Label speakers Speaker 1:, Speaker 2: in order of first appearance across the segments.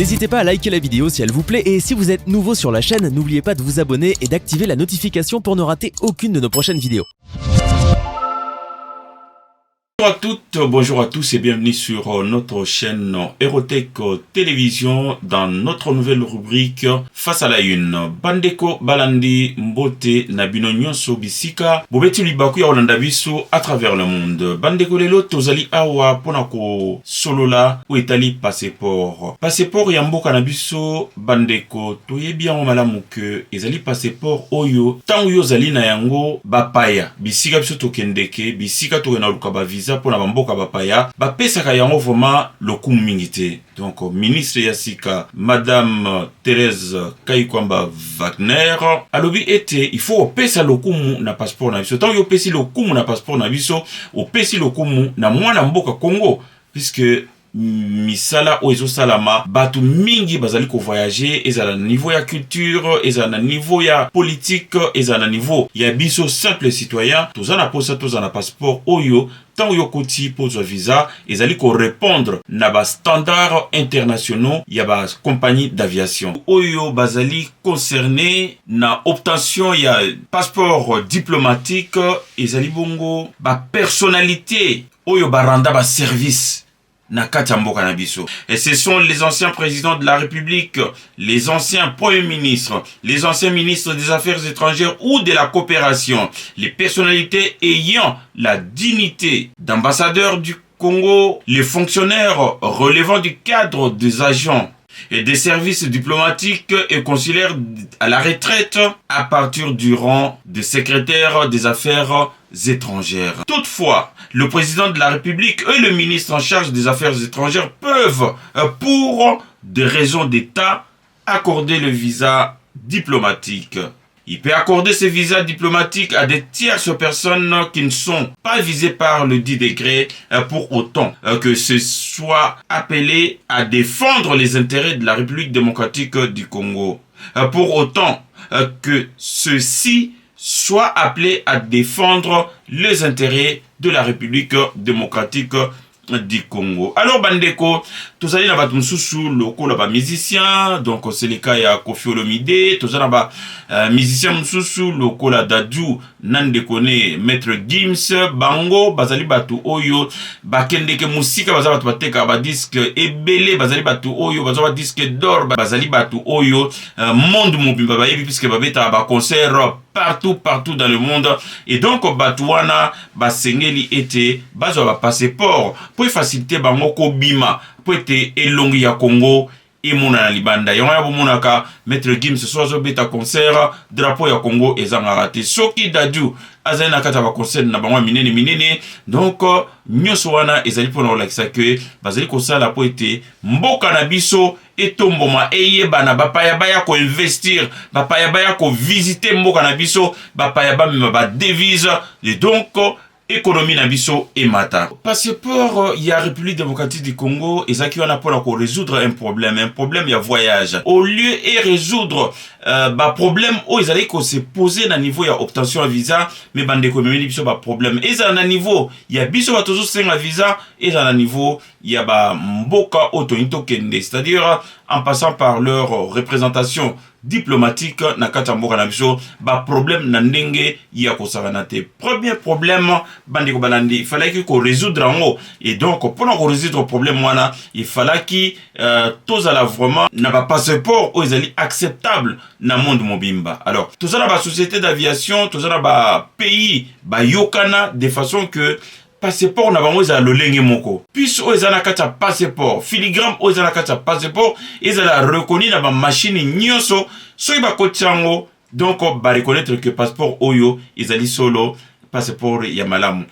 Speaker 1: N'hésitez pas à liker la vidéo si elle vous plaît et si vous êtes nouveau sur la chaîne, n'oubliez pas de vous abonner et d'activer la notification pour ne rater aucune de nos prochaines vidéos.
Speaker 2: Bonjour à toutes, bonjour à tous et bienvenue sur notre chaîne Hérotech Télévision dans notre nouvelle rubrique Face à la Une. Bandeko Balandi Mbote Nabino Nyonso Bisika Bobeti Libaku ya Olanda Biso à travers le monde. Bandeko Lelo Tozali Awa Ponako Solola ou Etali Passeport. Passeport ya mboka na biso Bandeko Toyebi ya malamu ke ezali passeport oyo tango yo zali na yango bapaya bisika biso tokendeke bisika tokena luka ba visa pour na bamboka bapaya bapesaka yango vraiment lokumu mingi te. Donc ministre Yassika Madame Thérèse Kaikwamba Wagner alobi ete il faut opesa lokumu na passeport na biso. Tant yo pesi lokumu na passeport na biso opesi lokumu na mwana mboka Congo, puisque misala oizo salama batu mingi bazali ko voyager ezala na niveau ya culture, ezala na niveau ya politique, ezala na niveau ya biso simple citoyen. Tozana posa tozana passeport oyo tant yo koti pose visa ezali ko répondre na ba standards internationaux ya ba compagnie d'aviation oyo bazali concerné na obtention ya passeport diplomatique ezali bongo ba personnalité oyo baranda ba service na kati ya mboka na biso. Et ce sont les anciens présidents de la République, les anciens premiers ministres, les anciens ministres des Affaires étrangères ou de la coopération, les personnalités ayant la dignité d'ambassadeur du Congo, les fonctionnaires relevant du cadre des agents et des services diplomatiques et consulaires à la retraite à partir du rang de secrétaire des affaires étrangères. Toutefois, le président de la République et le ministre en charge des affaires étrangères peuvent, pour des raisons d'État, accorder le visa diplomatique. Il peut accorder ce visa diplomatique à des tierces personnes qui ne sont pas visées par le dit décret pour autant que ce soit appelé à défendre les intérêts de la République démocratique du Congo. Pour autant que ceux-ci soient appelés à défendre les intérêts de la République démocratique du Congo. Alors bandeko, tozali na batu mususu lokola ba musicien, donc c'est le cas ya Koffi Olomide, tozali na ba musicien mususu lokola Dadju Nandekone, Maître Gims, bango bazali batu oyo bakendeke musika bazali batu bateka ba disque ebele, bazali batu oyo bazali ba disque d'or, bazali batu oyo monde mobimba bayebi puisque babeta ba concert partout dans le monde. Et donc batuana basengeli ete bazwa ba passeport pour faciliter bango ko bima pour ete elongi ya Congo et mona na libanda. Yonga ya bomonaka Maître Gims sozo beta concert drapeau ya Congo ezanga raté. Soki Dadju azali na kata ba concert na bango minene donc nyoso wana ezali pona olakisa ke bazali kosala po ete mboka na biso etomboma eyeba bapaya baya ko investir, bapaya baya ko visiter mboka na biso, bapaya ba mema ba devise et donc économie na biso emata. Passeport ya République démocratique du Congo ezaki wana pona ko résoudre un problème ya voyage. Au lieu et résoudre ba problème o ezali ko se poser na niveau ya obtention ya visa, mais bande économie biso ba problème eza na niveau ya biso ba tozo senga visa, eza na niveau ya ba mboka otonito kende, c'est-à-dire en passant par leur représentation diplomatique na kata mboka na biso ba problème na ndenge ya kosakana te. Premier problème bandeko balandi, il fallait qu'on résoudre en haut, et donc pour nous résoudre problème wana il fallait que tozala vraiment na ba passeport o ezali acceptable na monde mobimba. Alors tozala ba société d'aviation, tozala ba pays ba yokana de façon que passeport na bango ezala lolenge moko. Puis o ezala kata passeport, filigrane o ezala kata passeport, ezala reconnu na ba machine nyonso, soki ba kotiango, donc ba reconnaître que passeport oyo ezali solo passeport ya malamu.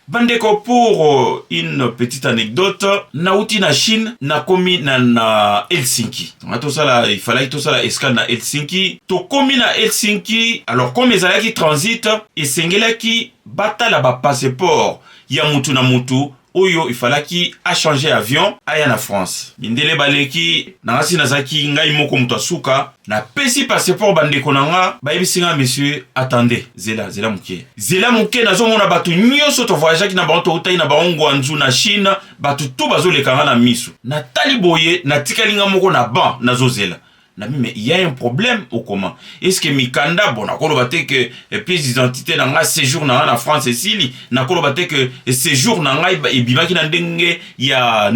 Speaker 2: Bandeko, pour une petite anecdote, nauti na Chine, na komi na Helsinki. Tout ça là, il fallait tout ça là escale na Helsinki. To komi na Helsinki, alors comme les alaki transit, et sengela ki bata la ba passeport ya mutu na mutu oyo ifalaki a changer avion aya na France. Mindele baleki nangasi nazaki ngai moko muto asuka na pesi passeport bandeko nanga bayebisinga monsieur attendez zela muke nazomona batu nyonso to voyageaki na bango utai na bango Guangzhou na Chine batu tout bazolekanga na misu na tali boye na tikalinga moko na ban nazozela na mais il y a un problème au comment est-ce que mikanda bon nakolo bate que pièce d'identité nanga séjour nanga na France esili nakolo bate que séjour nanga ebimaki na ndenge ya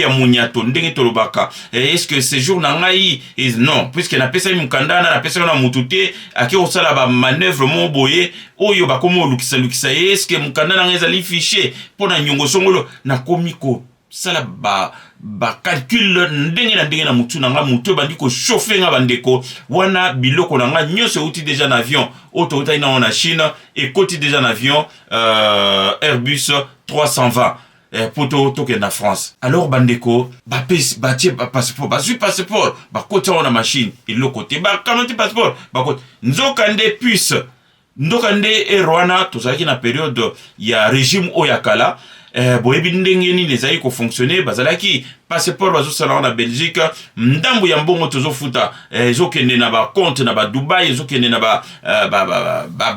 Speaker 2: munyato ndenge tolobaka est-ce que séjour nanga non puisque na pesa mikanda na pesa na mutute aki osala ba manœuvre mo boye oyo bakomo lukisa est-ce que mikanda nanga ezali fichier pona nyongo songolo na komiko sala ba calcul ndenge na mutu nanga mutu bandi ko chauffer nga bandeko wana biloko nanga nyonso uti déjà en avion auto uta ina na Chine et koti déjà en avion Airbus 320 poto toke na France. Alors bandeko ba passeport ba kota na machine et le côté ba kanoti passeport ba kota nzokande puce ndokande Rwanda tozaki na période ya régime oyakala boyebi ndenge nini ezali ko fonctionner bazalaki passeport bazosala na Belgique ndambu ya mbongo tozofuta ezokende na ba compte na ba Dubai ezokende na ba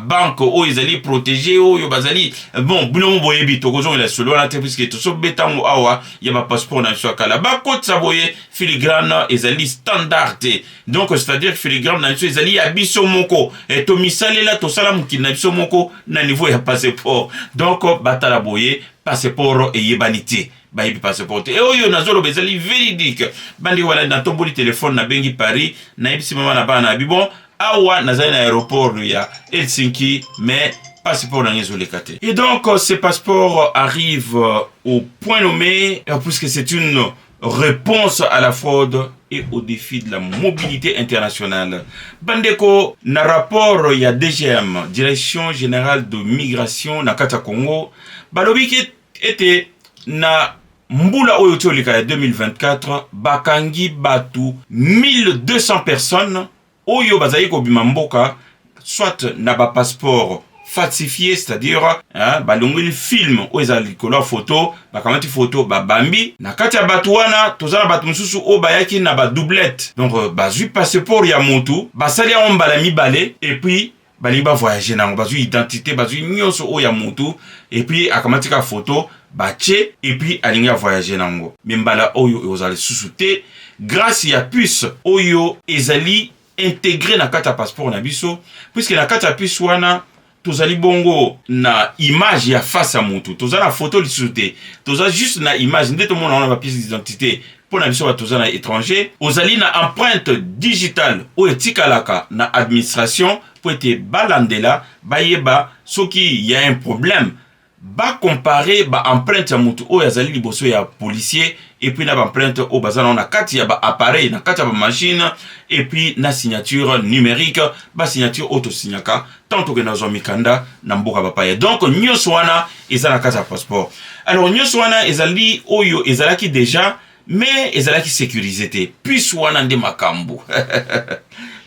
Speaker 2: banque oyo ezali protégé oyo bazali bon buno boyebi tokozo la solo na te puisque toso betango awa ya ba passeport na shakala ba compte sa boye filigrane ezali standard donc c'est-à-dire filigrane na biso ezali ya biso moko to misalela to sala mukina na biso moko na niveau ya passeport donc batala boye passeport et yebanité bayibi passeport et oyo nazolo bezali véridique bandi wala na tomboli téléphone na bengi Paris na yebisi mama na bana bon awa nazali na aéroport ya Helsinki mais passeport na ngezole kate et donc ces passeports arrivent au point nommé puisque c'est une réponse à la fraude et au défi de la mobilité internationale. Bandeko, na rapport ya DGM, Direction Générale de Migration na Kata Congo, balobi ki était na mbula oyo tolika ya 2024, bakangi batu 1200 personnes oyo bazali ko bima mboka soit na ba passeport falsifié, c'est-à-dire balongoli film oyo ezali kola photo bakamati photo babambi na kati ya batu wana tozala batu mususu oyo bayaki na ba doublette donc bazwi passeport ya mutu basali ya mbala mibale et puis balingi bavoyager nango bazwi identité bazwi nyonso oyo ya mutu et puis akamati ka photo bache et puis alingi voyager nango mais mbala oyo ozali susu te grâce ya puce oyo ezali intégré na kati ya passeport na biso puisque na kati ya puce wana tozali bongo na image ya face à mutu tozala photo lisusu te tozala juste na image nde tomona wana ba pièce d'identité pour na biso tozala na étranger ozali na empreinte digitale oyo etikalaka na administration pour ete balandela bayeba soki y a un problème ba comparer ba empreinte ya mutu oyo azali liboso ya policier et puis na ba empreinte o bazana na kati ya ba appareil na kati ya ba machine et puis na signature numérique ba signature auto signaka tanto que na zo mikanda na mboka bapaya donc nyonso wana ezala kati ya passeport alors nyonso wana ezali oyo ezalaki déjà mais ezalaki sécurisé te puis wana nde makambo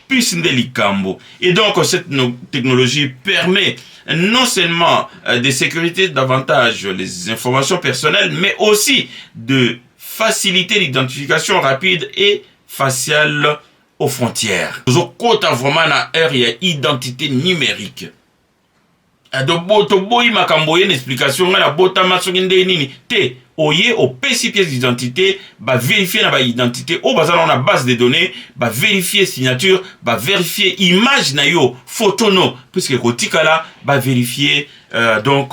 Speaker 2: plus ndelikambo et donc cette technologie permet non seulement de sécuriter davantage les informations personnelles mais aussi de faciliter l'identification rapide et faciale aux frontières. Nous avons vraiment na ère ya identité numérique. Toboyi makambo une explication na bota masoki nde nini te oye au pesi pièce d'identité ba vérifier na ba identité o bazala na base de données ba vérifier signature ba vérifier image na yo photo no puisque kotikala ba vérifier donc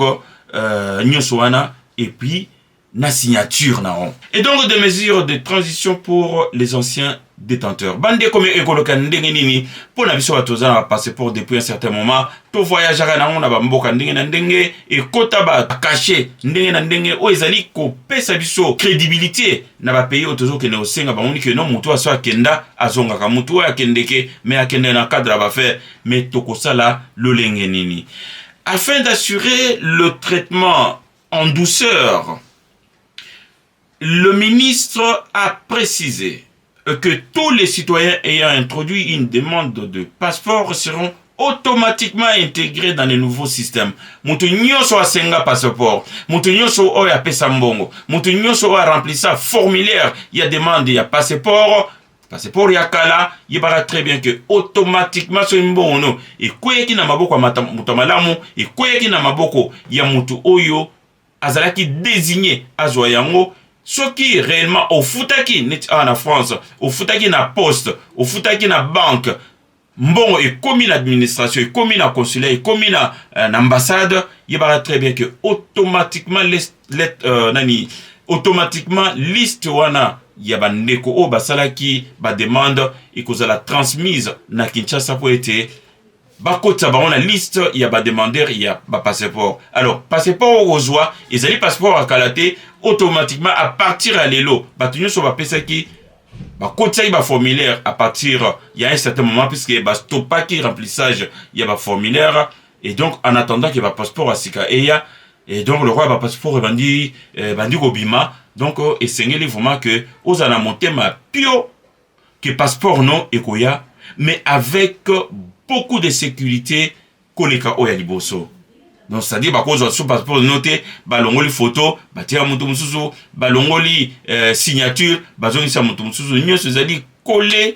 Speaker 2: nyonso wana et puis na signature na on et donc des mesures de transition pour les anciens détenteurs. Bande comme ekoloka ndenge nini pour na biso batoza na passeport depuis un certain moment to voyager na on na bamboka ndenge na ndenge et kota ba caché ndenge na ndenge o ezali ko pesa biso crédibilité na ba pays otozo ke na osenga ba moni ke no mutu aso akenda azonga ka mutu akendeke mais akende na cadre ba faire mais tokosala lolenge nini afin d'assurer le traitement en douceur. Le ministre a précisé que tous les citoyens ayant introduit une demande de passeport seront automatiquement intégré dans le nouveau système. Mutu nyonso asenga passeport, mutu nyonso oyo apesa mbongo, mutu nyonso oyo remplissa formulaire ya demande ya passeport ya kala, yebara très bien que automatiquement so mbongo ekweki na maboko ya mutu malamu, ekweki na maboko ya mutu oyo azalaki désigné azwa yango. Soki réellement ofutaki net en France, ofutaki na poste, ofutaki na banque, mbongo ekomi na administration, ekomi na consulat, ekomi na ambassade, yebara très bien que automatiquement automatiquement liste wana ya bandeko o basalaki ba demande ekozala transmise na Kinshasa po ete bakota bango na liste ya ba demandeur ya ba passeport. Alors passeport ozwa ezali passeport akalate automatiquement à partir à lelo batu nyonso bapesaki bakotaki ba formulaire à partir il y a un certain moment puisque ba stoppaki remplissage ya ba formulaire et donc en attendant que ba passeport asika et donc le roi ba passeport bandi kobima donc esengeli vraiment que ozana motema pio que passeport non ekoya mais avec beaucoup de sécurité koleka oya liboso. Donc c'est-à-dire bakozwa so passeport noté balongoli photo batia mutu mususu balongoli signature bazongisa mutu mususu nyonso ezali collé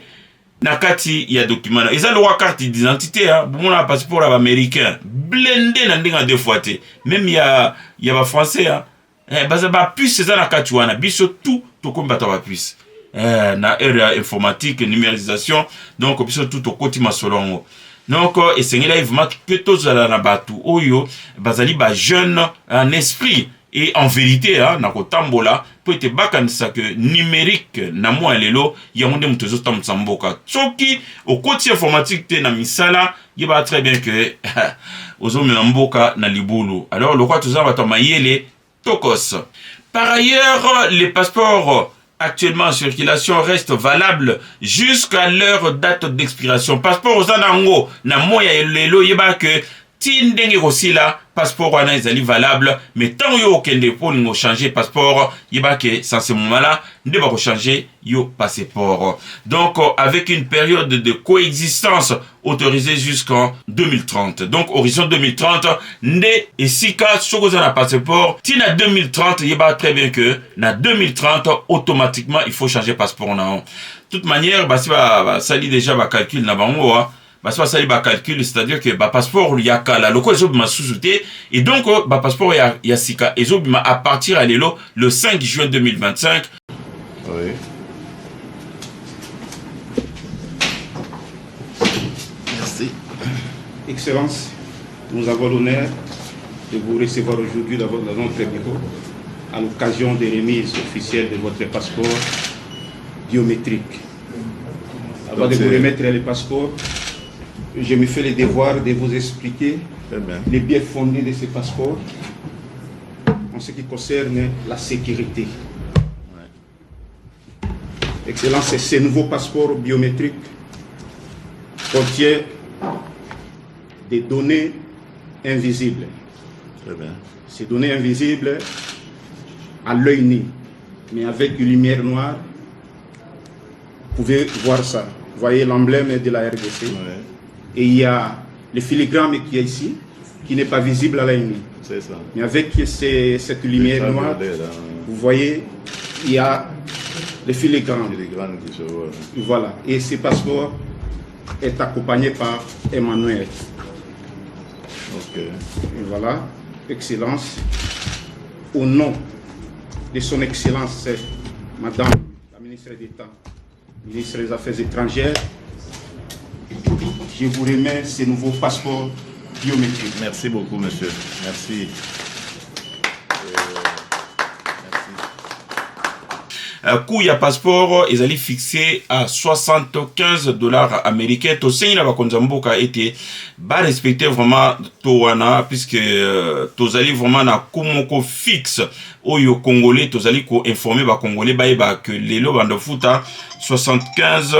Speaker 2: na kati ya document na eza lowa carte d'identité hein bomona passeport ya américain blendé na ndinga deux fois te même ya ba français hein baza ba puce eza na kati wana biso tout tokomi bato ba puce na ère informatique numérisation donc biso tout okoti masolongo. Donc esengeli vraiment que tozala na batu oyo bazali ba jeune en esprit et en vérité hein na kotambola po ete bakanisa que numérique na mwa lelo yango nde mutu ezotambusa mboka soki okoti informatique te na misala yeba très bien que ozomela mboka na libulu. Alors le roi tozala bato mayele tokos. Par ailleurs les passeports actuellement en circulation reste valable jusqu'à leur date d'expiration. Passeport aux anango na moya lelo yeba que tindenge kosila passeport wana ezali valable mais tant yo okende pour ngo changer passeport yeba que sans ce moment là nde ba ko changer yo passeport. Donc avec une période de coexistence autorisée jusqu'en 2030. Donc horizon 2030 nde esika sokoza na passeport tina 2030 yeba très bien que na 2030 automatiquement il faut changer passeport na. De toute manière basi ba sali déjà ba calcul na bango hein. Parce que ça va calcul, c'est-à-dire que passeport il y a kala loko ezobima sous-souté et donc passeport il y a sika ezobima à partir à l'élo le 5 juin 2025.
Speaker 3: Oui. Merci.
Speaker 4: Excellence, nous avons l'honneur de vous recevoir aujourd'hui dans notre bureau à l'occasion des remises officielles de votre passeport biométrique. Avant de vous remettre les passeports, je me fais le devoir de vous expliquer les biais fondés de ces passeports en ce qui concerne la sécurité. Ouais. Excellence, ces nouveaux passeports biométriques contiennent des données invisibles.
Speaker 3: Très bien.
Speaker 4: Ces données invisibles à l'œil nu, mais avec une lumière noire, vous pouvez voir ça. Vous voyez l'emblème de la RDC. Ouais. Et il y a le filigrane qui est ici, qui n'est pas visible à l'œil nu.
Speaker 3: C'est ça.
Speaker 4: Mais avec cette lumière noire, vous voyez, il y a le filigrane.
Speaker 3: Qui se voit.
Speaker 4: Voilà. Et ce passeport est accompagné par Emmanuel.
Speaker 3: Ok.
Speaker 4: Et voilà, Excellence, au nom de son Excellence, Madame la ministre d'État, ministre des Affaires étrangères, je vous remets ces nouveaux passeports biométriques.
Speaker 3: Merci beaucoup, monsieur. Merci.
Speaker 2: Coût ya passeport ezali fixé à $75 américains. To sengi na bakonza mboka ete ba respecter vraiment to wana puisque tozali vraiment na kumoko fixe oyo congolais tozali ko informer ba congolais ba que lelo bando futa $75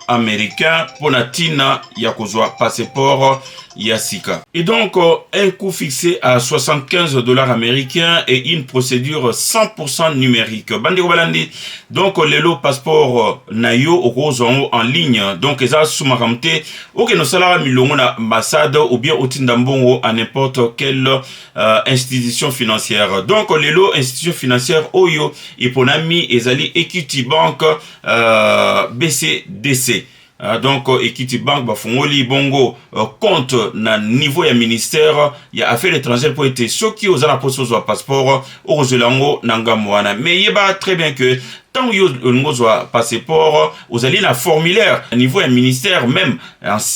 Speaker 2: américains pour na tina ya kozwa passeport Yasika. Et donc, un coût fixé à 75 $ américains et une procédure 100% numérique. Bandeko balandi. Donc, lelo passeport nayo okozongo en ligne. Donc, eza sumaramte. Ok, no salara milongo na ambassade ou bien otindambongo à n'importe quelle institution financière. Donc, lelo institution financière oyo iponami ezali Equity Bank BCDC. Donc Equity Bank bafungoli bongo compte na niveau ya ministère ya affaires étrangères pour être soki ozala poso zo passeport ozolango nanga mwana. Mais yeba très bien que tant yo ngozo passeport ozali na formulaire niveau ya ministère même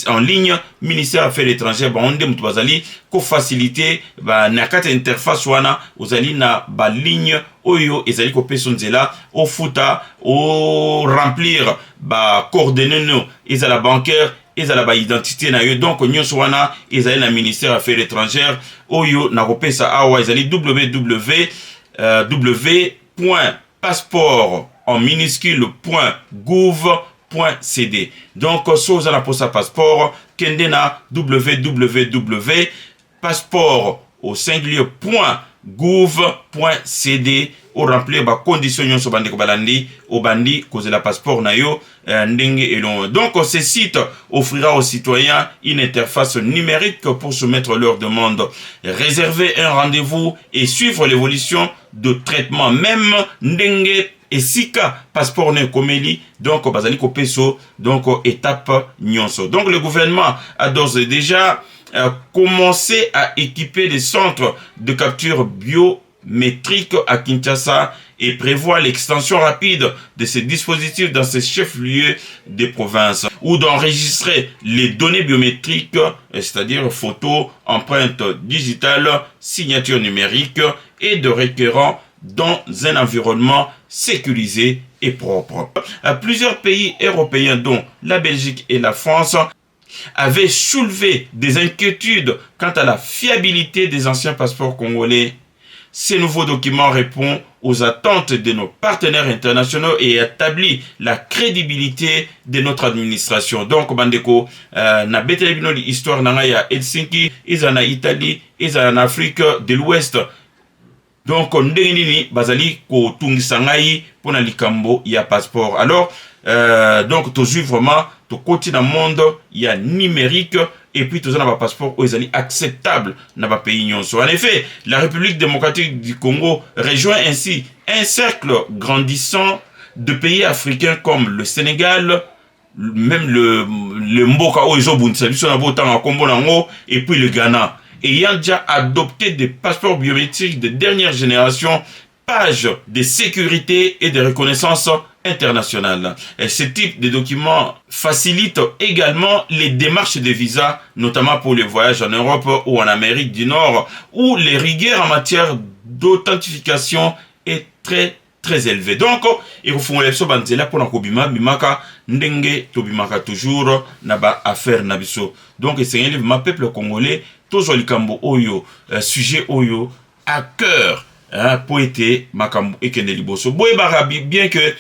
Speaker 2: en ligne ministère affaires étrangères ba onde mutu bazali ko faciliter ba na kata interface wana ozali na ba ligne oyo ezali ko peso nzela au futa au remplir ba coordonnées no ezala bancaire ezala ba identité na yo. Donc nyonso wana ezali na ministère affaires étrangères oyo na ko pesa awa ezali www.passeport en minuscule.gouv.cd. Donc so za na posa passeport kende na www.passeport au singulier.gouv.cd au remplir ba condition nyonso bandeko balandi au bandi cause la passeport na yo ndenge elon. Donc ce site offrira aux citoyens une interface numérique pour soumettre leurs demandes, réserver un rendez-vous et suivre l'évolution de traitement même ndenge et sika passeport ne komeli. Donc bazali ko peso donc étape nyonso. Donc le gouvernement a d'ores et déjà commencé à équiper des centres de capture biométrique à Kinshasa et prévoit l'extension rapide de ces dispositifs dans ces chefs-lieux des provinces ou d'enregistrer les données biométriques, c'est-à-dire photos, empreintes digitales, signatures numériques et de requérants dans un environnement sécurisé et propre. Plusieurs pays européens, dont la Belgique et la France, avaient soulevé des inquiétudes quant à la fiabilité des anciens passeports congolais. Ces nouveaux documents répondent aux attentes de nos partenaires internationaux et établissent la crédibilité de notre administration. Donc, bandeko, na betelebino l'histoire nanga ya Helsinki, ils en Italie, ils en Afrique de l'Ouest. Donc, ndenge nini bazali ko tungisa ngai pona likambo ya passeport. Alors, donc, to suivre vraiment to koti na monde ya numérique et puis tout ça na passeport où ils allaient acceptable na ba pays nyonso. En effet, la République démocratique du Congo rejoint ainsi un cercle grandissant de pays africains comme le Sénégal, même le Mboka Oizo Bunsabiso na botanga kombo nango et puis le Ghana, ayant déjà adopté des passeports biométriques de dernière génération, page de sécurité et de reconnaissance internationale. Et ce type de documents facilite également les démarches de visa, notamment pour les voyages en Europe ou en Amérique du Nord, où les rigueurs en matière d'authentification est très élevé. Donc, il faut faire banzela pour nakobima bimaka ndenge to bimaka toujours na ba affaire na biso. Donc, c'est un peuple congolais toujours likambo oyo sujet oyo à cœur pour être makambo ekende liboso. Boye barabi bien que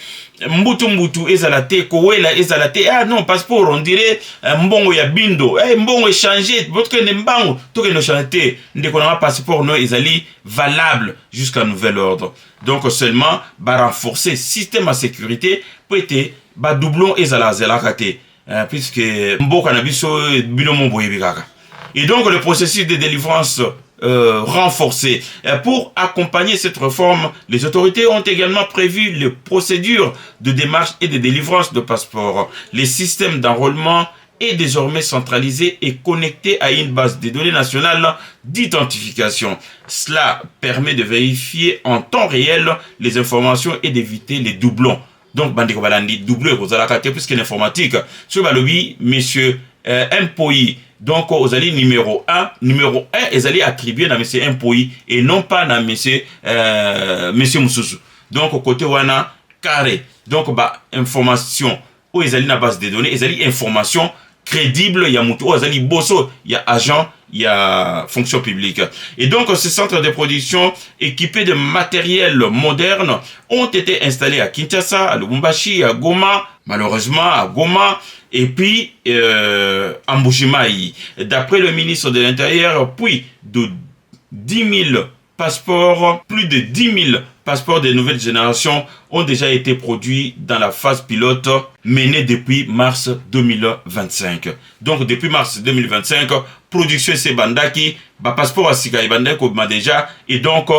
Speaker 2: mbutu ezalate kowela ezalate non passeport on dirait mbongo ya bindo mbongo échanger votre que mbango to que no chanter ndeko na passeport no ezali valable jusqu'à nouvel ordre. Donc seulement ba renforcer système de sécurité pour être ba doublon ezala kate puisque mboka na biso bino momboye bikaka. Et donc le processus de délivrance renforcé. Pour accompagner cette réforme, les autorités ont également prévu les procédures de démarche et de délivrance de passeports. Les systèmes d'enrôlement est désormais centralisé et connecté à une base de données nationale d'identification. Cela permet de vérifier en temps réel les informations et d'éviter les doublons. Donc, bandeko balandi doubleur aux alakate puisque l'informatique. Sur Balobi, monsieur Mpoi. Donc, aux alliés numéro 1, ils allaient attribuer à monsieur Mpoi et non pas à monsieur Moussoussou. Donc, au côté wana carré. Donc, information où ils allaient dans la base de données, ils allaient information crédible, il y a moutou, ils allaient bosso, il y a agent, il y a fonction publique. Et donc, ces centres de production équipés de matériel moderne ont été installés à Kinshasa, à Lubumbashi, à Goma, malheureusement à Goma, Et puis, en Mbujimayi, d'après le ministre de l'Intérieur, puis de 10 000 passeports, plus de 10 000 passeports de nouvelle génération ont déjà été produits dans la phase pilote menée depuis mars 2025. Donc, depuis mars 2025, production c'est bandaki, passeport à Sika bandaki déjà, et donc,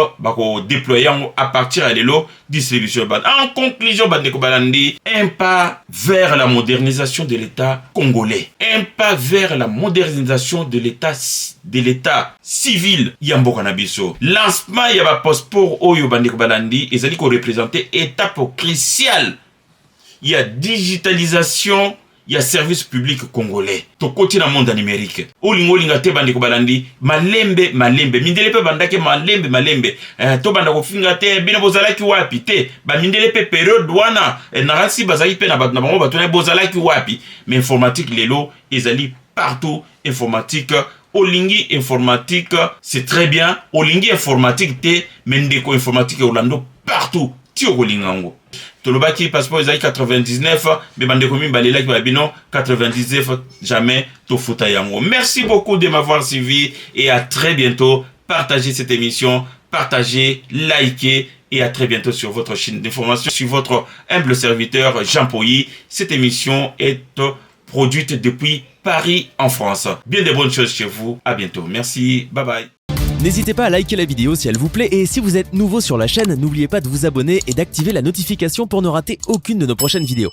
Speaker 2: déployant à partir de l'eau, distribution. En conclusion, bandeko balandi, un pas vers la modernisation de l'État congolais, un pas vers la modernisation de l'État civil Yambo Kanabiso. Lancement yaba passeport oyo bandeko balandi, et ça dit qu'on représentait étape cruciale. Il y a digitalisation, il y a service public congolais. To côté dans le monde numérique. Olingo lingate bandeko balandi, malembe. Mindelepe bandake malembe. To bandako fingate, bina bozalaki wapi te. Ba mindelepe période wana, narasi bazali pe na batuna bango batuna bozalaki wapi. Mais informatique lelo, ezali partout informatique. Olingi informatique, c'est très bien. Olingi informatique te, mendeko informatique Orlando partout. Tio kolingango. Tolobaki passeport ezali 99, mais bandeko mimbalela ki babino 99 jamais to futa yango. Merci beaucoup de m'avoir suivi et à très bientôt. Partagez cette émission, partagez, likez et à très bientôt sur votre chaîne d'information. Je suis votre humble serviteur Jean Pouilly. Cette émission est produite depuis Paris en France. Bien de bonnes choses chez vous. À bientôt. Merci. Bye bye.
Speaker 1: N'hésitez pas à liker la vidéo si elle vous plaît et si vous êtes nouveau sur la chaîne, n'oubliez pas de vous abonner et d'activer la notification pour ne rater aucune de nos prochaines vidéos.